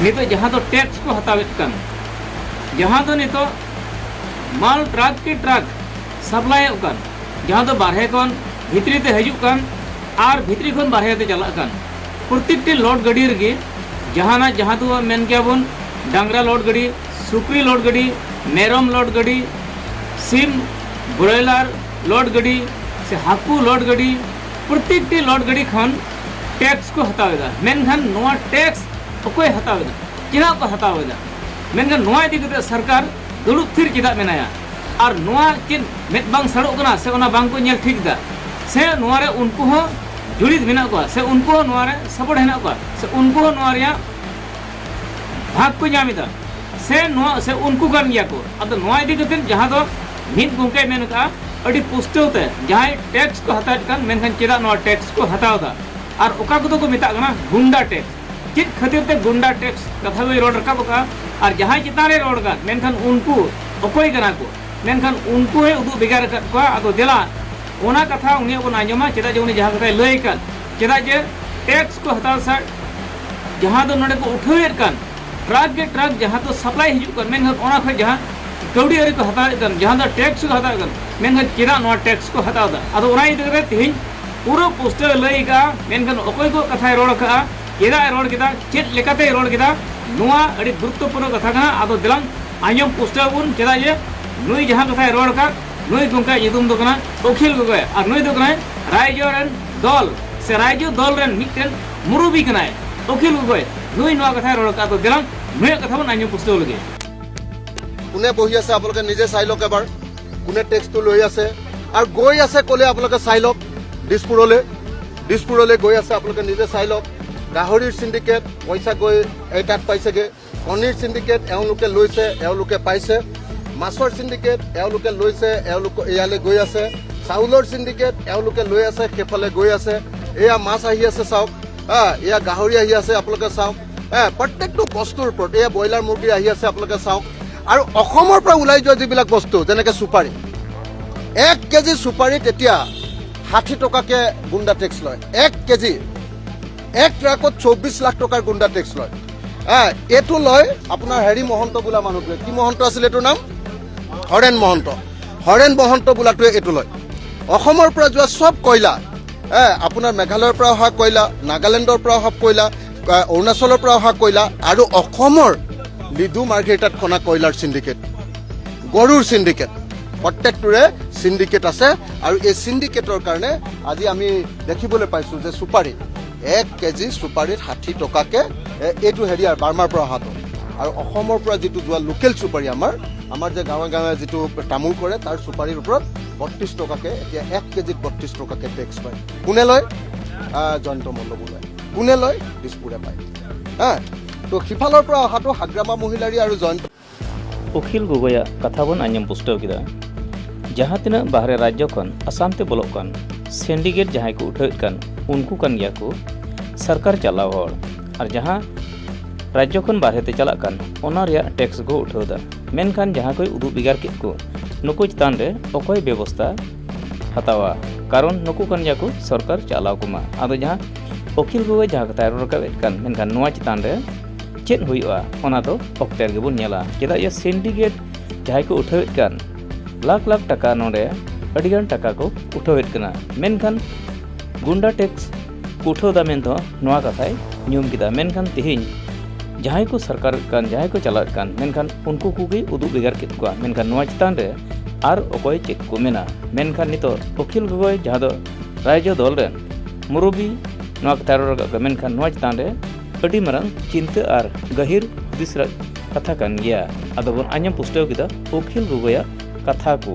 नितो जहाँ तो टैक्स को हतावेत कान जहाँ तो नितो माल ट्रक के ट्रक सप्लाई कान जहाँ तो बारहे कौन भितरी ते हजू कान और भितरी खन बारहे ते चला कान प्रत्येकटी लोड गाड़ी रगे जहाँ जहाँ तो मेन क्या बन डांगरा लोड गाड़ी सुक्री लोड गाड़ी मेरम लोड गाड़ी सिम ब्रॉयलर लोड गाड़ी से हाकू लोड गाड़ी प्रत्येकटी लोड गाड़ी खन टैक्स को हतावेदा मेनखान नोआ टैक्स अकोय हतावेदा चेदा को हतावेदा मेनखान नोआ इदी कते सरकार दुड़ुब थिर चेदा मेनाया और नोआ चेद मेद बांग सड़ोग कना से ओना बांग को नेल ठीक दा से नोआ रे उनको हो जुड़ित मेना को से उनको हो नोआ रे सपोर्ट हेना को से उनको हो नोआ रे भाग को नामिदा से नोआ से उनको कान गया को अब नोआ इदी कते जहां दो मिद गुंके मेन का अड़ी पुष्टवते जहां टैक्स को हतावेद कान मेनखान चेदा नोआ टैक्स को हतावदा और ओका को मेता कना गुंडा टैक्स चेद खातिर ते गुंडा टैक्स कथा को रोड रखा का और जहां चितान रे रोड का मेनखान उनको अकोय कना को मेनखान उनको हे उदु बेगार को आदो देला ओना कथा उनी को आंजमा चेदा जे उनी जहां कथा लय का चेदा जे टैक्स को हताव सा जहां दो नडे को उठावेर कान ट्रक के ट्रक जहां तो सप्लाई हिजु कान मेनखान ओना ख जहां कौड़ी अरे को हताव कान जहां दा टैक्स को हताव कान मेनखान चेदा नो टैक्स को हताव दा आदो ओना इदि करे तिहिन पूरा पोस्टर लय का मेनखान अकोय को कथा रोड का चेदा रोड केदा चेद लेकाते रोड केदा नोआ अड़ी गुरुत्वपूर्ण कथा कना आदो दिलां आंजम पोस्टर बुन चेदा जे नुई जहां कथा रोड का नुई गुंका युदुम दो कना अखिल गोगोय और नुई दो कना रायजो रन दल से रायजो दल रन मिटन मुरुबी कनाय अखिल गोगोय नुई नोआ कथा रोड का तो दिलां नुई कथा बुन आंजम पोस्टर लगे কোনে বহি আছে আপোনালোকে নিজে চাই লওক এবাৰ কোনে টেক্সটো লৈ আছে আৰু গৈ আছে ক'লে আপোনালোকে চাই লওক দিছপুৰলৈ গৈ আছে আপোনালোকে নিজে চাই লওক গাহৰিৰ সিন্ডিকেট পইচা গৈ এই তাত পাইছেগে কণীৰ সিন্ডিকেট এওঁলোকে লৈছে এওঁলোকে পাইছে মাছৰ সিন্ডিকেট এওঁলোকে লৈছে এওঁলোকে ইয়ালৈ গৈ আছে চাউলৰ সিন্ডিকেট এওঁলোকে লৈ আছে সেইফালে গৈ আছে এয়া মাছ আহি আছে চাওক এয়া গাহৰি আহি আছে আপোনালোকে চাওক প্ৰত্যেকটো বস্তুৰ ওপৰত এয়া ব্ৰইলাৰ মুৰ্গী আহি আছে আপোনালোকে চাওক আৰু অসমৰ পৰা ওলাই যোৱা যিবিলাক বস্তু যেনেকৈ সুপাৰী 1 কেজি সুপাৰীত এতিয়া 60 টকাকে গুণ্ডা টেক্স লয় 1 কেজি এক ট্ৰাকত 24 লাখ টকাৰ গুণ্ডা টেক্স লয় এটো লয় আপোনাৰ হেৰি মহন্ত বোলা মানুহটোৱে কি মহন্ত আছিল এটোৰ নাম হৰেণ মহন্ত বোলাটোৱে এটো লয় অসমৰ পৰা যোৱা সব কয়লা আপোনাৰ মেঘালয়ৰ পৰা অহা কয়লা নাগালেণ্ডৰ পৰা অহা কয়লা অৰুণাচলৰ পৰা অহা কয়লা আৰু অসমৰ লিডু মাৰ্ঘেৰিটাত খনা কয়লাৰ সিন্ডিকেট গৰুৰ সিন্ডিকেট প্ৰত্যেকটোৰে সিন্ডিকেট আছে আৰু এই সিন্ডিকেটৰ কাৰণে আজি আমি দেখিবলৈ পাইছো যে সুপাৰী 1 কেজি সুপাৰীত 60 টকাকে এইটো হেৰিয়াৰ বাৰ্মাৰ পৰা অহাটো আৰু অসমৰ পৰা যিটো যোৱা লোকেল সুপাৰী আমাৰ যে গাঁৱে গাঁৱে যিটো তামোল কৰে তাৰ সুপাৰীৰ ওপৰত 32 টকাকে এতিয়া 1 কেজিত 32 টকাকে টেক্স পায় কোনে লয় জয়ন্ত মল্লক লয় কোনে লয় দিছপুৰে পায় तो सिफालर पर अहातो हाग्रामा महिलारी और जयंत अखिल गोगोया कथा बन आंजम पुष्टव किदा जहाँ तीना बाहरे राज्य खन आसाम ते बोलोक कान सिंडिकेट जहाँ को उठावेद कान उनको कान गया को सरकार चलाव हर और जहाँ राज्य खन बाहरे ते चला कान ओना रिया टैक्स को उठावदा मेनखान जहाँ कोई उदु बिगार केत को नुको चितान रे अकोय व्यवस्था हतावा कारण नुको कान गया को सरकार चलाव कुमा आदो जहाँ अखिल गोगोय जहाँ कथा रकावेद कान मेनखान नोआ चितान रे चेद हुआ अक्टर गेबन नेला चेदा ये सिंडिकेट जहाँ को उठावेद कान लाख लाख टाका नोडे अडिगान टाका को उठावेद कना मेनखान गुंडा टैक्स उठावदा मेन तो नोआ कथाय नियम किदा मेनखान तिहिन जहाँ को सरकार कान जहाँ को चलावेद कान मेनखान उनको कुगे उदु बेगार केद कोआ मेनखान नोआ चितान रे आर अकोय चेद को मेना मेनखान नितो अखिल गोगोय जहाँ दो रायजो दल रेन मुरबी नोआ कथा रका मेनखान नोआ चितान रे अड़ी मारंग चिंता और गहिर हुदिस कथा कान गया आदो बन आंजम पुष्टव किदा अखिल गोगोया कथा को।